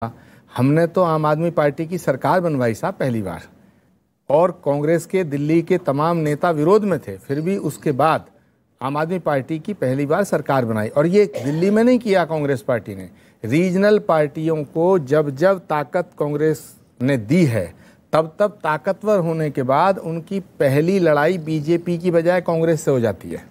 हमने तो आम आदमी पार्टी की सरकार बनवाई साहब पहली बार, और कांग्रेस के दिल्ली के तमाम नेता विरोध में थे, फिर भी उसके बाद आम आदमी पार्टी की पहली बार सरकार बनाई। और ये दिल्ली में नहीं किया कांग्रेस पार्टी ने, रीजनल पार्टियों को जब जब ताकत कांग्रेस ने दी है तब तब ताकतवर होने के बाद उनकी पहली लड़ाई बीजेपी की बजाय कांग्रेस से हो जाती है।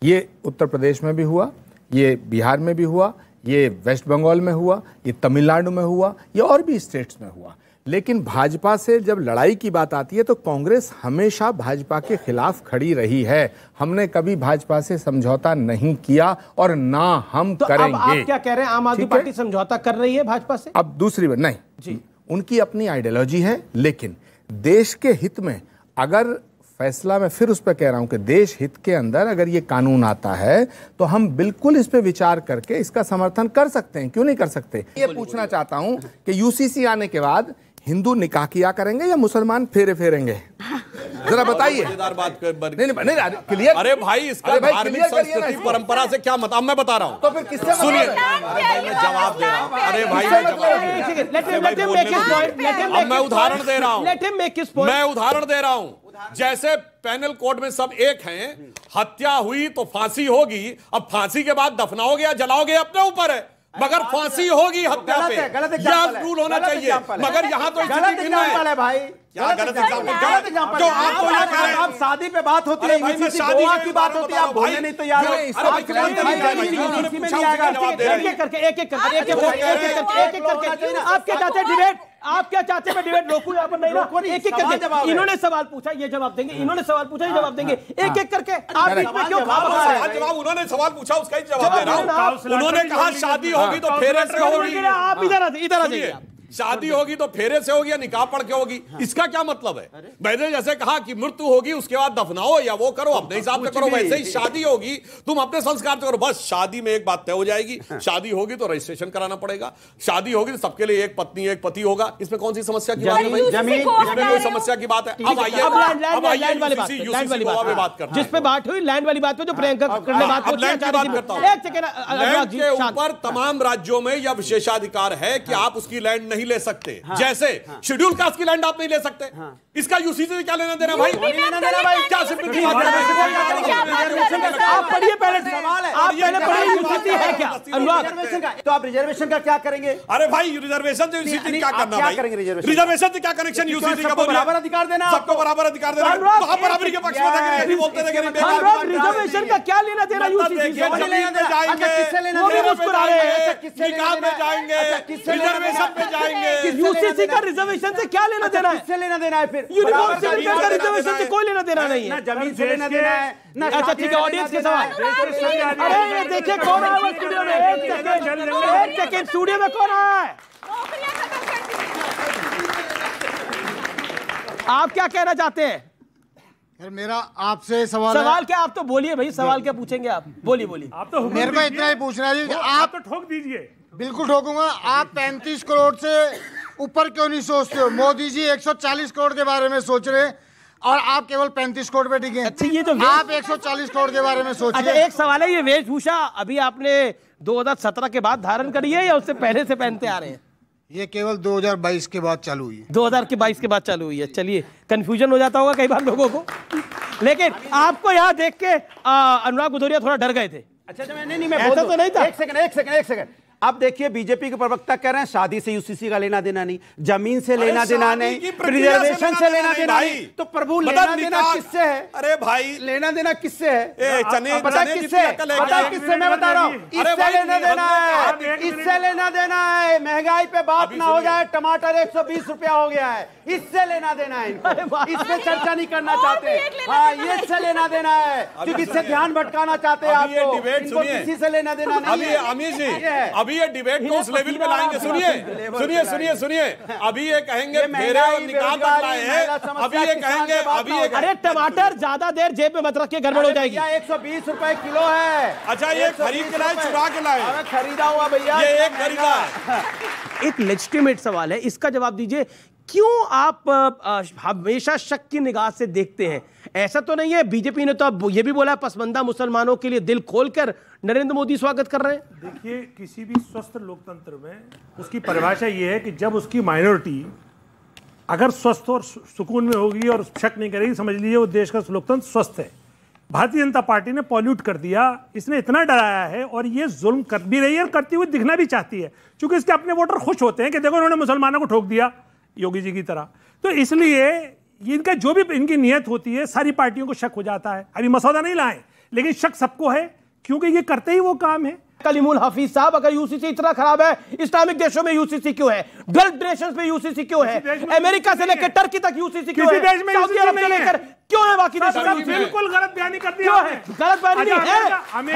ये उत्तर प्रदेश में भी हुआ, ये बिहार में भी हुआ, ये वेस्ट बंगाल में हुआ, ये तमिलनाडु में हुआ, ये और भी स्टेट्स में हुआ। लेकिन भाजपा से जब लड़ाई की बात आती है तो कांग्रेस हमेशा भाजपा के खिलाफ खड़ी रही है। हमने कभी भाजपा से समझौता नहीं किया और ना हम करेंगे। अब आप क्या कह रहे हैं, आम आदमी पार्टी समझौता कर रही है भाजपा से? अब दूसरी बात नहीं जी, उनकी अपनी आइडियोलॉजी है, लेकिन देश के हित में अगर फैसला, मैं फिर उस पर कह रहा हूं कि देश हित के अंदर अगर ये कानून आता है तो हम बिल्कुल इस पे विचार करके इसका समर्थन कर सकते हैं। क्यों नहीं कर सकते? ये पूछना चाहता हूं कि यूसीसी आने के बाद हिंदू निकाह किया करेंगे या मुसलमान फेरे फेरेंगे? जरा बताइए। नहीं, क्लियर। अरे भाई, इसका धार्मिक संस्कृति परंपरा से क्या मतलब? मैं बता रहा हूँ। तो फिर किससे सुनिए, मैं जवाब दे रहा हूँ। अरे भाई, अब मैं उदाहरण दे रहा हूँ। मैं उदाहरण दे रहा हूँ। जैसे पैनल कोड में सब एक हैं, हत्या हुई तो फांसी होगी। अब फांसी के बाद दफनाओगे या जलाओगे अपने ऊपर है, मगर फांसी होगी हत्या पे, यह रूल होना चाहिए। मगर यहाँ तो गलत एग्जांपल है भाई। क्या गलत एग्जांपल? जो आप तो ये कह रहे हैं, आप शादी पे बात होती है, गोवा की बात होती है, आप बोलने नहीं तो यार एक एक करके आप क्या चाहते हैं? डिबेट? आप क्या चाहते हैं? डिबेट रोकूं यहाँ पर? नहीं ना, एक एक करके। इन्होंने सवाल पूछा, ये जवाब देंगे, इन्होंने सवाल पूछा, ये जवाब देंगे, एक एक करके। आप इसमें क्यों खा पका रहे हैं? जवाब उन्होंने सवाल पूछा, उसका ही जवाब दे रहा हूं। उन्होंने कहा शादी होगी तो फेरे से होगी। आप इधर आ जाइए। शादी होगी तो फेरे से होगी या निकाह पढ़ के होगी, इसका क्या मतलब है? मैंने जैसे कहा कि मृत्यु होगी उसके बाद दफनाओ या वो करो, अपने हिसाब से करो, वैसे ही शादी होगी तुम अपने संस्कार से करो। बस शादी में एक बात तय हो जाएगी, शादी होगी तो रजिस्ट्रेशन कराना पड़ेगा, शादी होगी तो सबके लिए एक पत्नी एक पति होगा। इसमें कौन सी समस्या की बात है भाई? इसमें कोई समस्या की बात है? अब आइए लैंड वाली बात करते हैं, जिस पे बात हुई लैंड वाली बात पे, जो प्रियंका करने बात करता हूं। एक सेकंड, लैंड के ऊपर तमाम राज्यों में यह विशेषाधिकार है कि आप उसकी लैंड नहीं ले सकते। जैसे शेड्यूल कास्ट की लैंड आप नहीं ले सकते, इसका यूसीसी से क्या लेना देना भाई? क्या सिर्फ आप पढ़िए पहले सवाल है, आप पहले पढ़िए यूसीसी है क्या? अनुराग, तो आप रिजर्वेशन का क्या करेंगे? अरे भाई, रिजर्वेशन से यूसीसी क्या करना भाई? रिजर्वेशन से क्या कनेक्शन यूसीसी का? बराबर अधिकार देना, सबको बराबर अधिकार देना। तो आप बराबरी के पक्ष में थे, बोलते थे कि रिजर्वेशन का क्या लेना देना यूसीसी से? मुस्कुरा रहे हैं, निकाह में जाएंगे, रिजर्वेशन पे जाएंगे। यूसीसी का रिजर्वेशन से क्या लेना देना है? किससे लेना देना है? फिर यूनिवर्सिटी का रिजर्वेशन से कोई लेना देना नहीं है। ना जमीन से लेना देना है, ना अच्छा ठीक है, ऑडियंस के सवाल। अरे ये देखिए कौन आया है स्टूडियो में? एक सेकंड, स्टूडियो में कौन आया है? आप क्या कहना चाहते हैं? मेरा आपसे सवाल क्या? आप तो बोलिए भाई, सवाल क्या पूछेंगे आप? बोलिए। आप तो मेरे को इतना ही पूछना है कि आप तो ठोक दीजिए। बिल्कुल ठोकूंगा। आप 35 करोड़ से ऊपर क्यों नहीं सोचते हो? मोदी जी 140 करोड़ के बारे में सोच रहे हैं और आप केवल 35 करोड़ पे टिके। अच्छा, ये तो आप 140 करोड़ के बारे में सोचिए। अच्छा, एक सवाल है, ये वेशभूषा अभी आपने 2017 के बाद धारण करी है या उससे पहले से पहनते आ रहे हैं? ये केवल 2022 के बाद चालू हुई है। 2022 के बाद चालू हुई है। चलिए, कंफ्यूजन हो जाता होगा कई बार लोगों को, लेकिन आपको यहाँ देख के अनुराग भदौरिया थोड़ा डर गए थे। अच्छा, मैं ऐसा तो नहीं था। एक सेकंड। अब देखिए, बीजेपी के प्रवक्ता कह रहे हैं शादी से यूसीसी का लेना देना नहीं, जमीन से लेना देना नहीं, रिजर्वेशन से लेना देना नहीं। तो प्रभु लेना देना किससे है? अरे भाई, लेना देना किससे है? पता किससे? मैं बता रहा हूँ, इससे लेना देना है, इससे लेना देना है। महंगाई पे बात ना हो जाए, टमाटर 120 रुपया हो गया है, इससे लेना देना है। इसमें चर्चा नहीं करना चाहते। हाँ, ये इससे लेना देना है, क्योंकि इससे ध्यान भटकाना चाहते हैं आपको। इनको किसी से लेना देना नहीं है। अमीर जी, अभी ये डिबेट को उस लेवल पे लाएंगे। सुनिए, अभी ये कहेंगे फेरे और निकाह तक लाए हैं। अभी ये कहेंगे, अरे टमाटर ज्यादा देर जेब में मत रखिए, गड़बड़ हो जाएगी। 120 रुपए किलो है। अच्छा, ये खरीद के लाए, चुरा के लाए? खरीदा हुआ भैया, ये एक खरीदा है। एक लेजिटिमेट सवाल है, इसका जवाब दीजिए। क्यों आप हमेशा शक की निगाह से देखते हैं? ऐसा तो नहीं है, बीजेपी ने तो अब ये भी बोला पसमानदा मुसलमानों के लिए दिल खोलकर नरेंद्र मोदी स्वागत कर रहे हैं। देखिए, किसी भी स्वस्थ लोकतंत्र में उसकी परिभाषा ये है कि जब उसकी माइनॉरिटी अगर स्वस्थ और सुकून में होगी और शक नहीं करेगी, समझ लीजिए वो देश का लोकतंत्र स्वस्थ है। भारतीय जनता पार्टी ने पॉल्यूट कर दिया, इसने इतना डराया है और ये जुल्म कर भी रही है और करती हुई दिखना भी चाहती है, क्योंकि इसके अपने वोटर खुश होते हैं कि देखो इन्होंने मुसलमानों को ठोक दिया योगी जी की तरह। तो इसलिए इनका जो भी इनकी नियत होती है सारी पार्टियों को शक हो जाता है। अभी मसौदा नहीं लाए, लेकिन शक सबको है, क्योंकि ये करते ही वो काम है। कलीमुल हफीज साहब, अगर यूसीसी इतना खराब है, इस्लामिक देशों में यूसीसी क्यों है? गल्फ नेशंस में यूसीसी क्यों है? अमेरिका से लेकर टर्की तक यूसीसी क्यों है? सऊदी अरब से लेकर क्यों है? बाकी देशों में बिल्कुल गलत बयानी करती है। गलत बयानी है, मैं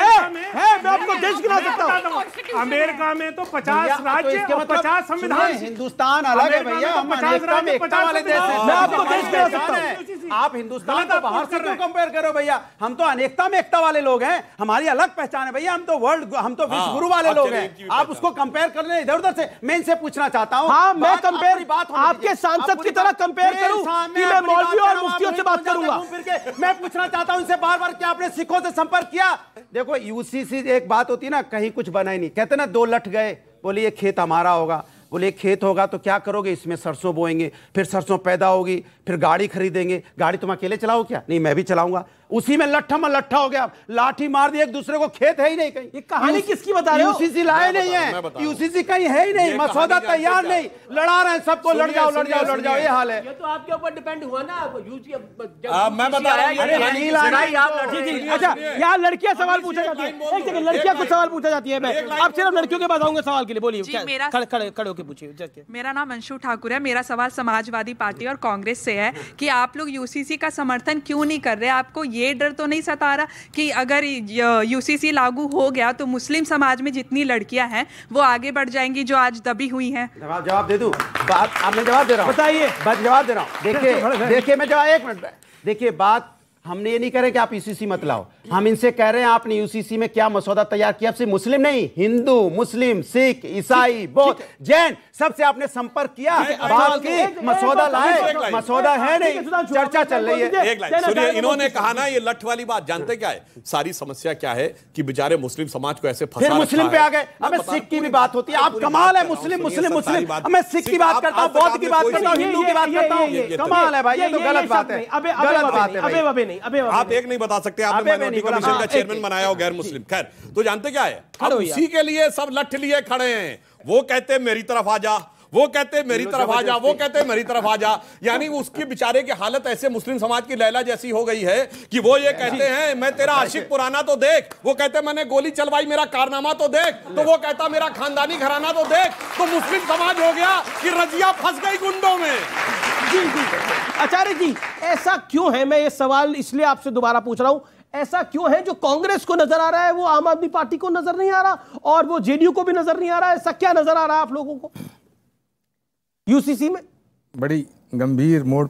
आपको देश गिना सकता हूं। अमेरिका में तो 50 राज्य और 50 संविधान। हिंदुस्तान अलग है भैया, हम अनेकता में एकता वाले देश हैं। मैं आपको देश गिना सकता हूं। आप हिंदुस्तान को बाहर से क्यों कंपेयर करो भैया? हम तो अनेकता में एकता वाले लोग हैं, हमारी अलग पहचान है भैया। हम तो वर्ल्ड, हम तो विश्व गुरु वाले लोग हैं। आप उसको कंपेयर कर रहे इधर उधर से। मैं इनसे पूछना चाहता हूं, हाँ, मैं कंपेयर आपके सांसद की तरह कंपेयर करूं कि मैं मौलवियों और मुफ्तियों से बात करूंगा? मैं पूछना चाहता हूं इनसे बार बार, क्या आपने सिखों से संपर्क किया? देखो यूसीसी एक बात होती है ना, कहीं कुछ बना ही नहीं। कहते ना दो लठ गए, बोले ये खेत हमारा होगा। बोले खेत होगा तो क्या करोगे? इसमें सरसों बोएंगे, फिर सरसों पैदा होगी, फिर गाड़ी खरीदेंगे। गाड़ी तुम अकेले चलाओ क्या? नहीं, मैं भी चलाऊंगा। उसी में लट्ठा मलट्ठा हो गया, लाठी मार दी एक दूसरे को। खेत है ही नहीं कहीं। ये कहानी किसकी बता रहे हो? यूसीसी लाए नहीं है, यूसीसी कहीं है ही नहीं, मसौदा तैयार नहीं, लड़ा रहे हैं सबको। लड़ जाओ लड़ जाओ लड़ जाओ, ये हाल है। ये तो आपके ऊपर डिपेंड हुआ ना। मैं बता रहा हूँ। अच्छा, यहाँ लड़कियां सवाल पूछा जाती है, एक जगह लड़कियां कुछ सवाल पूछा जाती है। मैं अब सिर्फ लड़कियों के पास आऊंगा सवाल के लिए। बोलिए, खड़े होकर पूछिए। मेरा नाम अंशु ठाकुर है। मेरा सवाल समाजवादी पार्टी और कांग्रेस से है कि आप लोग यूसीसी का समर्थन क्यों नहीं कर रहे? आपको ये डर तो नहीं सता रहा कि अगर यूसीसी लागू हो गया तो मुस्लिम समाज में जितनी लड़कियां हैं वो आगे बढ़ जाएंगी जो आज दबी हुई हैं? जवाब दे दूं? बात अब मैं जवाब दे रहा हूं। बताइए। जवाब दे रहा हूं। देखिए मैं जवाब, एक मिनट। देखिए, बात हमने ये नहीं कह रहे कि आप यूसीसी मत लाओ। हम इनसे कह रहे हैं आपने यूसीसी में क्या मसौदा तैयार किया? सिर्फ मुस्लिम नहीं, हिंदू, मुस्लिम, सिख, ईसाई, बौद्ध, जैन, सबसे आपने संपर्क किया, बात की, मसौदा लाए। मसौदा है नहीं, चर्चा चल रही है। एक लाइन सुनिए, इन्होंने कहा ना ये लठ वाली बात, जानते क्या है सारी समस्या क्या है? कि बेचारे मुस्लिम समाज को ऐसे फंसा, फिर मुस्लिम पे आ गए। हमें सिख की भी बात होती है। आप कमाल है, मुस्लिम मुस्लिम मुस्लिम। मैं सिख की बात करता हूँ, बौद्ध की बात करता हूँ, हिंदू की बात करता हूँ। कमाल है भाई, ये तो गलत बात है, गलत बात है। आप एक नहीं बता सकते, आपने माइनॉरिटी कमीशन का चेयरमैन बनाया हो गैर मुस्लिम। खैर, तो जानते क्या है, अब उसी के लिए सब लठ लिए खड़े हैं। वो कहते मेरी तरफ आ जा, वो कहते मेरी तरफ आ जा, वो कहते मेरी तरफ आ जा। यानी उसकी बेचारे की हालत ऐसे मुस्लिम समाज की लैला जैसी हो गई है कि वो ये कहते हैं मैं तेरा आशिक पुराना तो देख, वो कहते मैंने गोली चलवाई मेरा कारनामा तो देख, तो वो कहता मेरा खानदानी घराना तो देख। तो मुस्लिम समाज हो गया कि रजिया फंस गई गुंडों में। जी आचार्य जी, ऐसा क्यों है? मैं ये सवाल इसलिए आपसे दोबारा पूछ रहा हूं, ऐसा क्यों है जो कांग्रेस को नजर आ रहा है वो आम आदमी पार्टी को नजर नहीं आ रहा, और वो जेडीयू को भी नजर नहीं आ रहा? ऐसा क्या नजर आ रहा है आप लोगों को यूसीसी में? बड़ी गंभीर मोड़